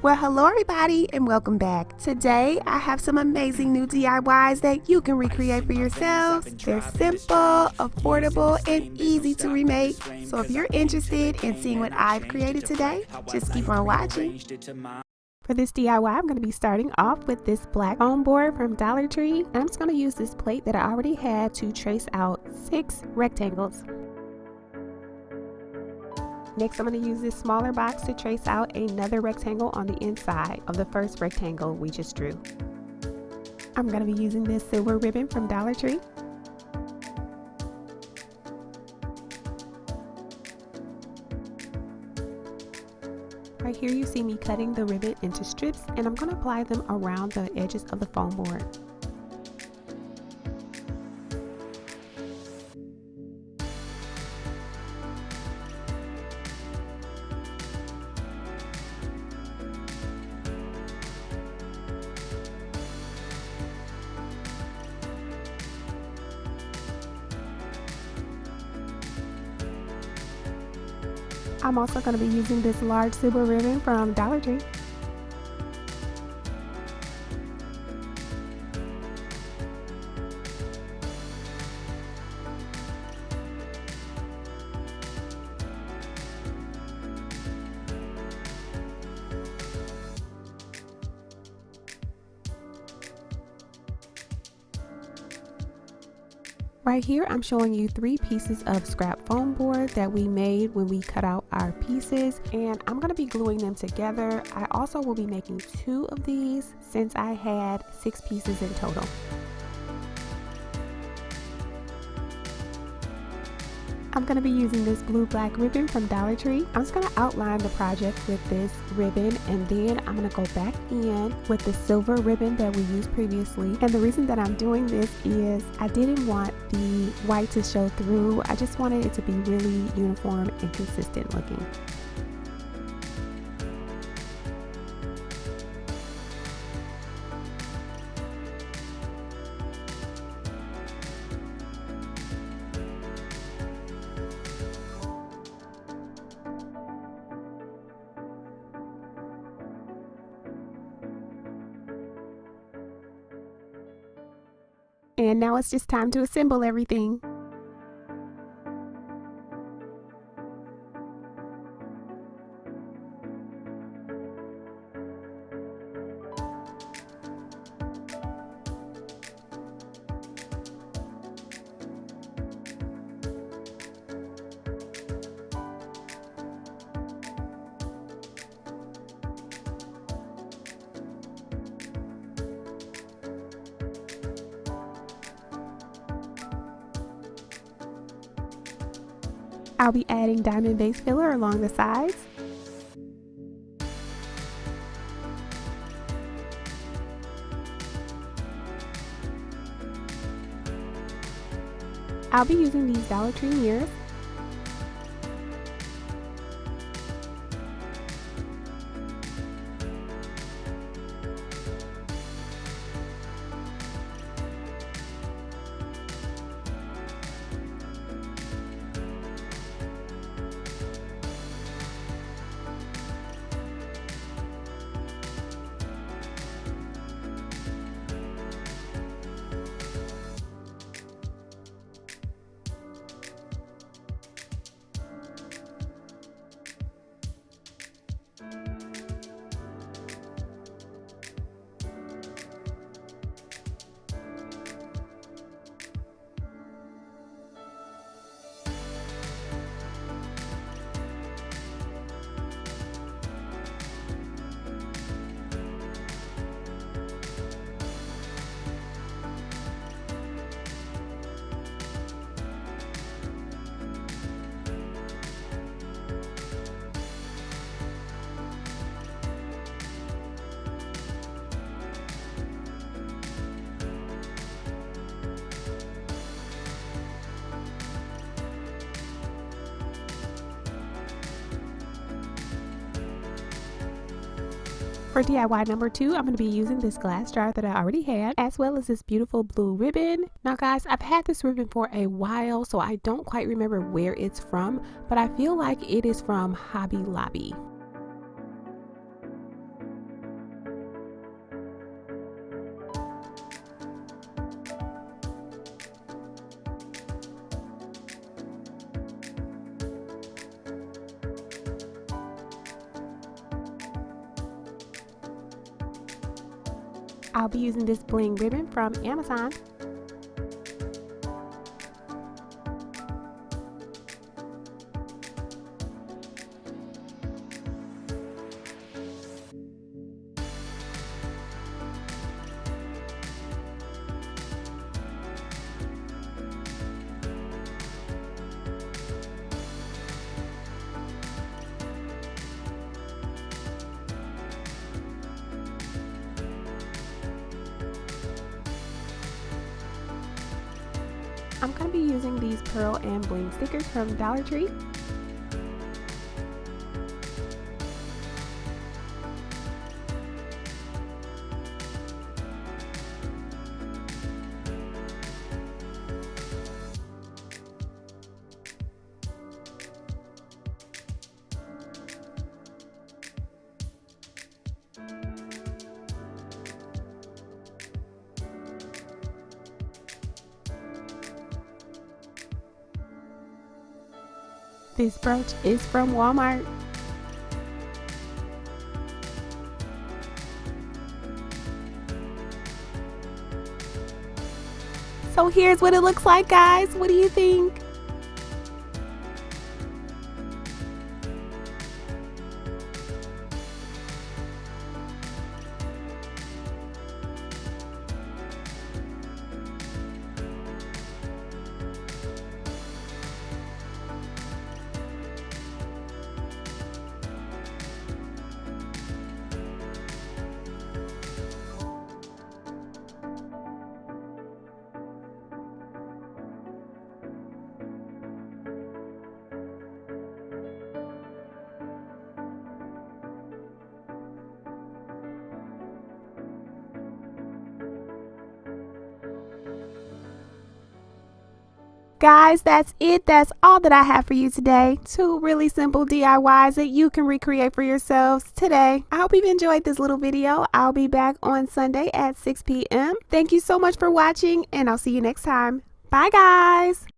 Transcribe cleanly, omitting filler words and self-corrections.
Well, hello everybody and welcome back. Today I have some amazing new DIYs that you can recreate for yourselves. They're simple, affordable, and easy to remake. So if you're interested in seeing what I've created today, just keep on watching. For this DIY, I'm going to be starting off with this black foam board from Dollar Tree. I'm just going to use this plate that I already had to trace out 6 rectangles. Next, I'm going to use this smaller box to trace out another rectangle on the inside of the first rectangle we just drew. I'm going to be using this silver ribbon from Dollar Tree. Right here you see me cutting the ribbon into strips, and I'm going to apply them around the edges of the foam board. I'm also going to be using this large silver ribbon from Dollar Tree. Right here, I'm showing you 3 pieces of scrap foam board that we made when we cut out our pieces, and I'm going to be gluing them together. I also will be making 2 of these since I had 6 pieces in total. I'm going to be using this blue-black ribbon from Dollar Tree. I'm just going to outline the project with this ribbon, and then I'm going to go back in with the silver ribbon that we used previously. And the reason that I'm doing this is I didn't want the white to show through. I just wanted it to be really uniform and consistent looking. And now it's just time to assemble everything. I'll be adding diamond base filler along the sides. I'll be using these Dollar Tree mirrors. For DIY number 2, I'm going to be using this glass jar that I already had, as well as this beautiful blue ribbon. Now guys, I've had this ribbon for a while, so I don't quite remember where it's from, but I feel like it is from Hobby Lobby. I'll be using this bling ribbon from Amazon. I'm going to be using these pearl and bling stickers from Dollar Tree. This brooch is from Walmart. So here's what it looks like, guys. What do you think? Guys, that's it. That's all that I have for you today. 2 really simple DIYs that you can recreate for yourselves today. I hope you've enjoyed this little video. I'll be back on Sunday at 6 p.m. Thank you so much for watching, and I'll see you next time. Bye, guys.